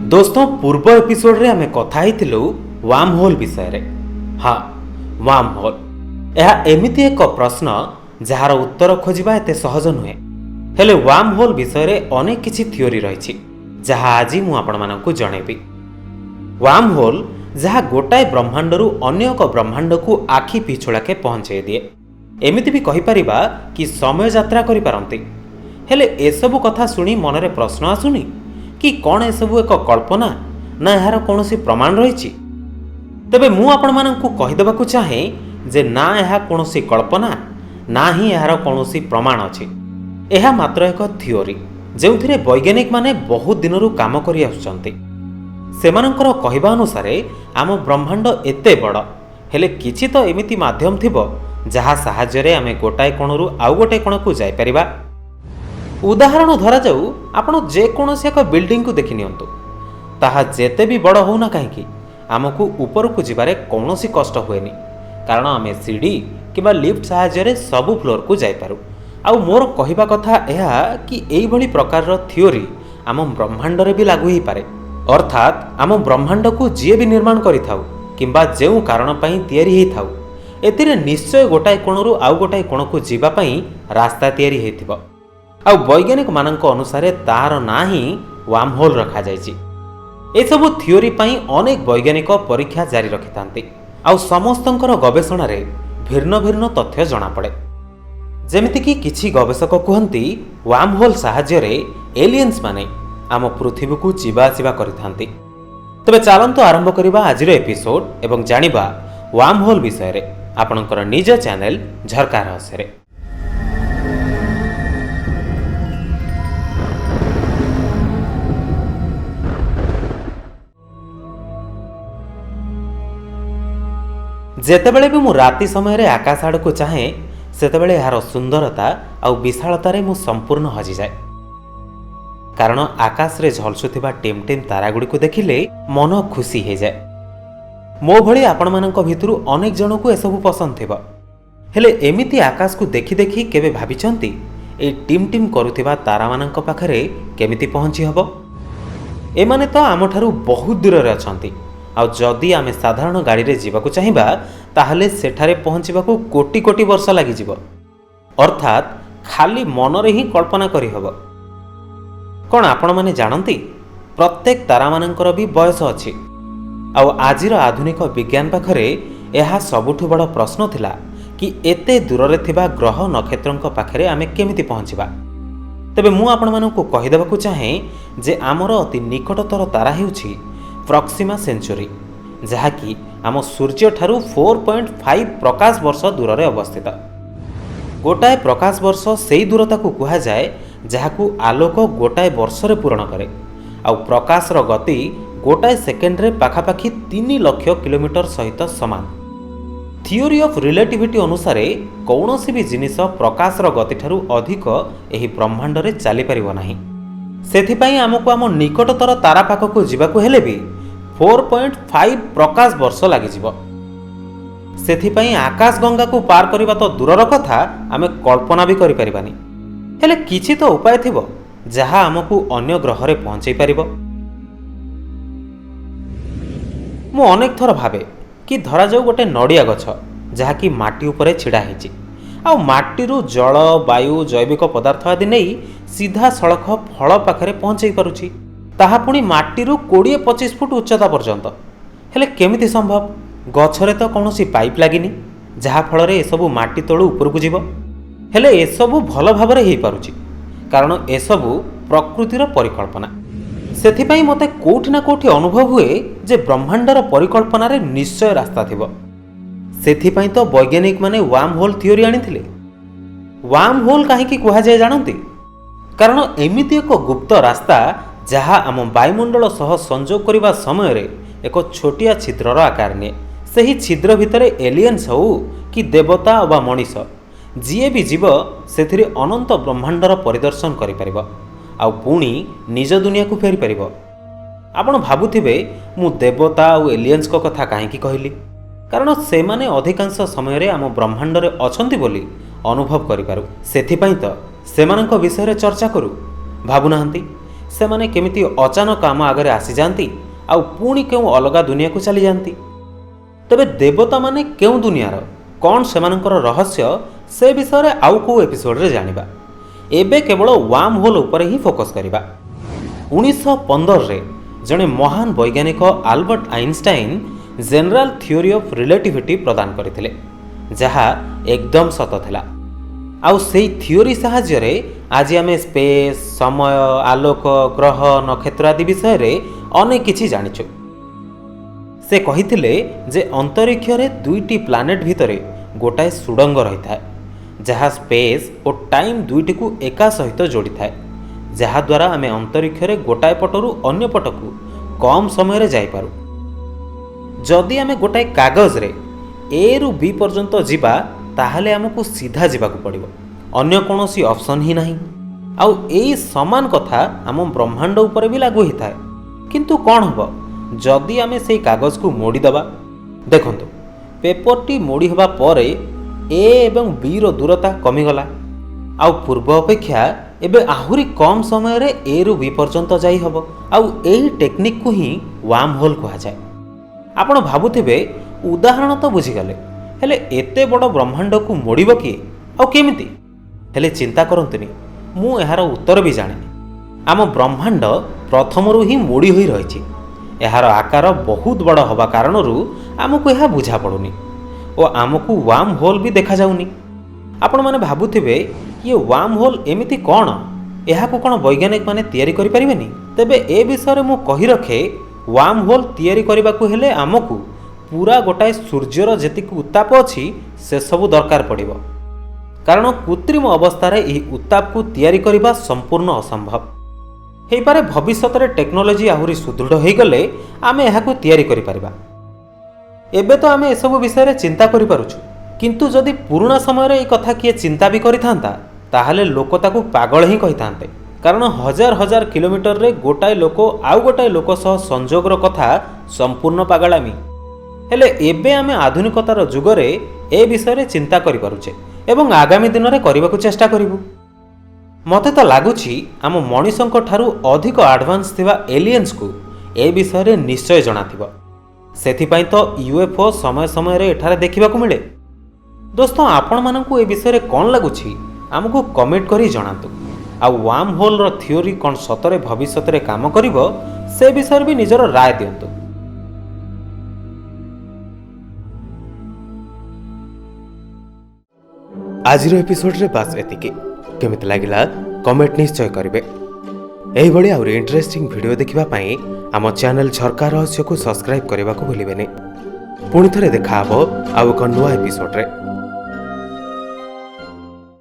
दोस्तों पूर्व एपिसोड रे आमे कथा हेतिलु वार्म होल विषय रे। हाँ, वार्म होल यह एमिति एक प्रश्न जार उत्तर खोजिबा एते सहज नुहे। हेले वार्म होल विषय रे अनेक किछि थियोरी रहिछि जहा आज मु आपण मानकु जणेबी। वार्म होल जहा गोटाए ब्रह्मांडरू अन्य एक ब्रह्मांड को आखि पिछुड़ाके पहुंचाई दिए। एमिति भी कहि परिबा कि समय यात्रा करि पारंती। हेले एसबु कथा सुनी मनरे प्रश्न आसुनी कि कौन एसबु एक कल्पना ना यार कौन प्रमाण रही। तेबे मु आपण मानकु कहिदेबाकु चाहे जे ना यह कौन कल्पना ना ही यार कौन प्रमाण अछि। यह मात्र एक थियोरी जो वैज्ञानिक माने बहुत दिनरू काम करि आछुचंती। सेमानंकर कहिबा अनुसार आम ब्रह्मांड एते बड़ हेले किछि तो एमिति माध्यम थिबो जहा साहाय्य रे आमे गोटाए कोणरू आउ गोटे कोणकु जाय परिबा। उदाहरण धरा जाऊ आपण जेकोसी एक बिल्डिंग को देखि नियंतु, ताहा जेते भी बड़ होना कहीं आमको ऊपर को जीवारे कौनसी कष्ट हुएनी, कारण आमे सीढ़ी किबा लिफ्ट साहाय्य सबु फ्लोर को जाय पारू। आउ मोर कहिबा कथा एहा कि एई भली प्रकार थियोरी आम ब्रह्मांड रे भी लागू ही पारे। अर्थात आम ब्रह्मांड को जी भी निर्माण करिथाउ किंबा जेउ कारण पई तयारी हेई थाउ एतिरे निश्चय गोटाए कोणरू आउ गोटाए कोण को जीवा पई रास्ता तयारी हेइथिबो। आ वैज्ञानिक मानक अनुसार तार ना ही वार्म होल रखा जायछि। ए सबु थियोरी पई अनेक वैज्ञानिक परीक्षा जारी रखिथांती। आ समस्तंकर गवेषणा रे भिन्न भिन्न तथ्य जणा पड़े। जेमिति कि किछि गवेषक कहंती वार्म होल साहाय्य रे एलियंस माने आम पृथ्वी को जीवा आसीबा करिथांती। तबे चालंतु आरंभ करिबा आजिर एपिसोड एवं जानिबा वार्म होल विषय रे आपणकर निज चैनल झरका रहस्य रे। जेतेबेले भी मु राति समय रे आकाश आड़ को चाहे सेतेबेले यार सुंदरता आउ विशालता रे मु संपूर्ण हजि जाए। कारण आकाश रे झलसुथिबा टिम टिम तारा गुडी को देखिले मन खुशी हे जाए। मो भली आपण मानक भितरु अनेक जन को एसबु पसंद थिबा। हेले एमिति आकाश को देखि देखि केबे भाबिचंती ए टिम टिम करुथिबा तारा मानक पाखरे केमिति पहुंची हबो? एमाने तो आमठारु बहुत दूर रे अछंती। आ जदि आमे साधारण गाड़ी रे जीवाकू चाहिबा ताहले सेठारे पहुंचीबाकू कोटी कोटी वर्ष लागि जिवो। अर्थात खाली मनरे ही कल्पना करि हबो। कोन आपण माने जानंती प्रत्येक तारा मानकर भी बयस अछि। आ आजिर आधुनिक विज्ञान पाखरे एहा सबुठु बड़ प्रश्न थिला कि एते दूर रे थिबा ग्रह नक्षत्रंक पाखरे आमे केमिति पहुंचीबा। तबे मु आपण मानकू कहि देबाकू चाहे जे आमर अति निकटतर तारा हेउछि प्रॉक्सिमा सेंचुरी, जहाँकि आम सूर्य ठारू 4.5 प्रकाश वर्ष दूर रे अवस्थित। गोटाए प्रकाश वर्ष सेई दूरता को कहा जाए जहाँकू आलोक गोटाए वर्ष रे पूरण करे। आ प्रकाश रो गति गोटाए सेकेंड रे पाखापाखि 3 लाख किलोमीटर सहित समान। थियोरी ऑफ रिलेटिविटी अनुसार कौनसी भी जिनिस प्रकाश रो गति ठारू अधिक एही ब्रह्मांड रे चली परिबो नाही। सेथिपाई आमको आम निकटतर तारा पाखकू जीवाकू हेले भी 4.5 प्रकाश वर्ष लागि जिवो। सेथिपाई आकाश गंगा को पार करिबा तो दूरर कथा आमे कल्पना भी करि परिबानी। हेले किछि तो उपाय थिबो जहा आमको अन्य ग्रह रे पहुंचै परिबो। मु अनेक थर भाबे कि धरा जाऊ गोटे नडिया गछ जहा कि माटी उपरे छिड़ा हेछि। आ माटीरू जल वायु जैविक पदार्थ आदि नहीं सीधा सड़क फल पाखरे पहुंचाई पारुछि, ताहा पुणी माटीरू 20-25 फुट उच्चता पर्यंत। हेले केमिति संभव? गछरे तो कौनसी पाइप लागिनी जहा फल रे एसबु माटी तळु ऊपर को जीवो। हेले एसबु भल भाबरे हेई पारुछि कारण एसबु प्रकृतिर परिकल्पना। सेथिपाई मते कोठी ना कोठी अनुभव हुए जे ब्रह्मांडर परिकल्पना रे निश्चय रास्ता थिबो। सेथिपाई तो वैज्ञानिक माने वार्म होल थियोरी आनिथिले। वार्म होल काहेकि कुहा जाय जानंती? कारण एमिति एक गुप्त रास्ता जहा आम वायुमंडल सह संजोग करिबा समय रे एक छोटिया छिद्रर आकार निये। सही छिद्र भितरे एलियंस हो कि देवता वा मनीष जीए भी जीव सेथिरे अनंत ब्रह्मांडर परिदर्शन करि परिबो आ पुणी निज दुनिया को फेरी परिबो। आपण भाबुथिबे मु देवता और एलियंस को कथा काहेकि कहली? कारण से माने अधिकांश समय रे आम ब्रह्मांड रे अछंती बोली अनुभव करि पारु। सेथिपाई तो सेमानंक विषय रे चर्चा करू। भाबुनाहांती ସେମାନେ କେମିତି ଅଚାନକ ଆମ ଆଗରେ ଆସିଯାଆନ୍ତି ଆଉ ପୁଣି କେଉଁ ଅଲଗା ଦୁନିଆକୁ ଚାଲିଯାଆନ୍ତି। ତେବେ ଦେବତାମାନେ କେଉଁ ଦୁନିଆର, କ'ଣ ସେମାନଙ୍କର ରହସ୍ୟ, ସେ ବିଷୟରେ ଆଉ କେଉଁ ଏପିସୋଡ଼ରେ ଜାଣିବା। ଏବେ କେବଳ ୱାର୍ମ ହୋଲ୍ ଉପରେ ହିଁ ଫୋକସ୍ କରିବା। 1915ରେ ଜଣେ ମହାନ ବୈଜ୍ଞାନିକ Albert Einstein general theory of relativity ପ୍ରଦାନ କରିଥିଲେ, ଯାହା ଏକଦମ ସତ ଥିଲା। ଆଉ ସେଇ ଥିଓରି ସାହାଯ୍ୟରେ ଆଜି ଆମେ ସ୍ପେସ୍, ସମୟ, ଆଲୋକ, ଗ୍ରହ, ନକ୍ଷତ୍ର ଆଦି ବିଷୟରେ ଅନେକ କିଛି ଜାଣିଛୁ। ସେ କହିଥିଲେ ଯେ ଅନ୍ତରୀକ୍ଷରେ ଦୁଇଟି ପ୍ଲାନେଟ୍ ଭିତରେ ଗୋଟାଏ ସୁଡ଼ଙ୍ଗ ରହିଥାଏ, ଯାହା ସ୍ପେସ୍ ଓ ଟାଇମ୍ ଦୁଇଟିକୁ ଏକା ସହିତ ଯୋଡ଼ିଥାଏ, ଯାହାଦ୍ୱାରା ଆମେ ଅନ୍ତରୀକ୍ଷରେ ଗୋଟାଏ ପଟରୁ ଅନ୍ୟ ପଟକୁ କମ୍ ସମୟରେ ଯାଇପାରୁ। ଯଦି ଆମେ ଗୋଟାଏ କାଗଜରେ ଏରୁ ବି ପର୍ଯ୍ୟନ୍ତ ଯିବା, ତାହେଲେ ଆମକୁ ସିଧା ଯିବାକୁ ପଡ଼ିବ, ଅନ୍ୟ କୌଣସି ଅପସନ୍ ହିଁ ନାହିଁ। ଆଉ ଏଇ ସମାନ କଥା ଆମ ବ୍ରହ୍ମାଣ୍ଡ ଉପରେ ବି ଲାଗୁ ହୋଇଥାଏ। କିନ୍ତୁ କ'ଣ ହେବ ଯଦି ଆମେ ସେଇ କାଗଜକୁ ମୋଡ଼ିଦେବା? ଦେଖନ୍ତୁ, ପେପରଟି ମୋଡ଼ି ହେବା ପରେ ଏ ଏବଂ ବିର ଦୂରତା କମିଗଲା, ଆଉ ପୂର୍ବ ଅପେକ୍ଷା ଏବେ ଆହୁରି କମ୍ ସମୟରେ ଏରୁ ବି ପର୍ଯ୍ୟନ୍ତ ଯାଇ ହେବ। ଆଉ ଏହି ଟେକ୍ନିକ୍କୁ ହିଁ ୱାର୍ମ ହୋଲ୍ କୁହାଯାଏ। ଆପଣ ଭାବୁଥିବେ, ଉଦାହରଣ ତ ବୁଝିଗଲେ, ହେଲେ ଏତେ ବଡ଼ ବ୍ରହ୍ମାଣ୍ଡକୁ ମୋଡ଼ିବ କିଏ ଆଉ କେମିତି? ହେଲେ ଚିନ୍ତା କରନ୍ତୁନି, ମୁଁ ଏହାର ଉତ୍ତର ବି ଜାଣିନି। ଆମ ବ୍ରହ୍ମାଣ୍ଡ ପ୍ରଥମରୁ ହିଁ ମୋଡ଼ି ହୋଇ ରହିଛି। ଏହାର ଆକାର ବହୁତ ବଡ଼ ହେବା କାରଣରୁ ଆମକୁ ଏହା ବୁଝାପଡ଼ୁନି ଓ ଆମକୁ ୱାର୍ମ ହୋଲ୍ ବି ଦେଖାଯାଉନି। ଆପଣମାନେ ଭାବୁଥିବେ, ଇଏ ୱାର୍ମ ହୋଲ୍ ଏମିତି କ'ଣ? ଏହାକୁ କ'ଣ ବୈଜ୍ଞାନିକମାନେ ତିଆରି କରିପାରିବେନି? ତେବେ ଏ ବିଷୟରେ ମୁଁ କହି ରଖେ, ୱାର୍ମ ହୋଲ୍ ତିଆରି କରିବାକୁ ହେଲେ ଆମକୁ ପୁରା ଗୋଟାଏ ସୂର୍ଯ୍ୟର ଯେତିକି ଉତ୍ତାପ ଅଛି ସେସବୁ ଦରକାର ପଡ଼ିବ, କାରଣ କୃତ୍ରିମ ଅବସ୍ଥାରେ ଏହି ଉତ୍ତାପକୁ ତିଆରି କରିବା ସମ୍ପୂର୍ଣ୍ଣ ଅସମ୍ଭବ। ହେଇପାରେ ଭବିଷ୍ୟତରେ ଟେକ୍ନୋଲୋଜି ଆହୁରି ସୁଦୃଢ଼ ହୋଇଗଲେ ଆମେ ଏହାକୁ ତିଆରି କରିପାରିବା। ଏବେ ତ ଆମେ ଏସବୁ ବିଷୟରେ ଚିନ୍ତା କରିପାରୁଛୁ, କିନ୍ତୁ ଯଦି ପୁରୁଣା ସମୟରେ ଏହି କଥା କିଏ ଚିନ୍ତା ବି କରିଥାନ୍ତା, ତାହେଲେ ଲୋକ ତାକୁ ପାଗଳ ହିଁ କହିଥାନ୍ତେ। କାରଣ ହଜାର ହଜାର କିଲୋମିଟରରେ ଗୋଟାଏ ଲୋକ ଆଉ ଗୋଟାଏ ଲୋକ ସହ ସଂଯୋଗର କଥା ସମ୍ପୂର୍ଣ୍ଣ ପାଗଳାମି। ହେଲେ ଏବେ ଆମେ ଆଧୁନିକତାର ଯୁଗରେ ଏ ବିଷୟରେ ଚିନ୍ତା କରିପାରୁଛେ ଏବଂ ଆଗାମୀ ଦିନରେ କରିବାକୁ ଚେଷ୍ଟା କରିବୁ। ମୋତେ ତ ଲାଗୁଛି ଆମ ମଣିଷଙ୍କ ଠାରୁ ଅଧିକ ଆଡ଼ଭାନ୍ସ ଥିବା ଏଲିଏନ୍ସକୁ ଏ ବିଷୟରେ ନିଶ୍ଚୟ ଜଣାଥିବ। ସେଥିପାଇଁ ତ UFO ସମୟ ସମୟରେ ଏଠାରେ ଦେଖିବାକୁ ମିଳେ। ଦୋସ୍ତ, ଆପଣମାନଙ୍କୁ ଏ ବିଷୟରେ କ'ଣ ଲାଗୁଛି ଆମକୁ କମେଣ୍ଟ କରି ଜଣାନ୍ତୁ। ଆଉ ୱାର୍ମ ହୋଲ୍ର ଥିଓରି କ'ଣ ସତରେ ଭବିଷ୍ୟତରେ କାମ କରିବ, ସେ ବିଷୟରେ ବି ନିଜର ରାୟ ଦିଅନ୍ତୁ। ଆଜିର ଏପିସୋଡ଼ରେ ବାସ୍ ଏତିକି। କେମିତି ଲାଗିଲା କମେଣ୍ଟ ନିଶ୍ଚୟ କରିବେ। ଏହିଭଳି ଆହୁରି ଇଣ୍ଟରେଷ୍ଟିଂ ଭିଡ଼ିଓ ଦେଖିବା ପାଇଁ ଆମ ଚ୍ୟାନେଲ୍ ଝର୍କା ରହସ୍ୟକୁ ସବସ୍କ୍ରାଇବ୍ କରିବାକୁ ଭୁଲିବେନି। ପୁଣି ଥରେ ଦେଖା ହେବ ଆଉ ଏକ ନୂଆ ଏପିସୋଡ଼ରେ।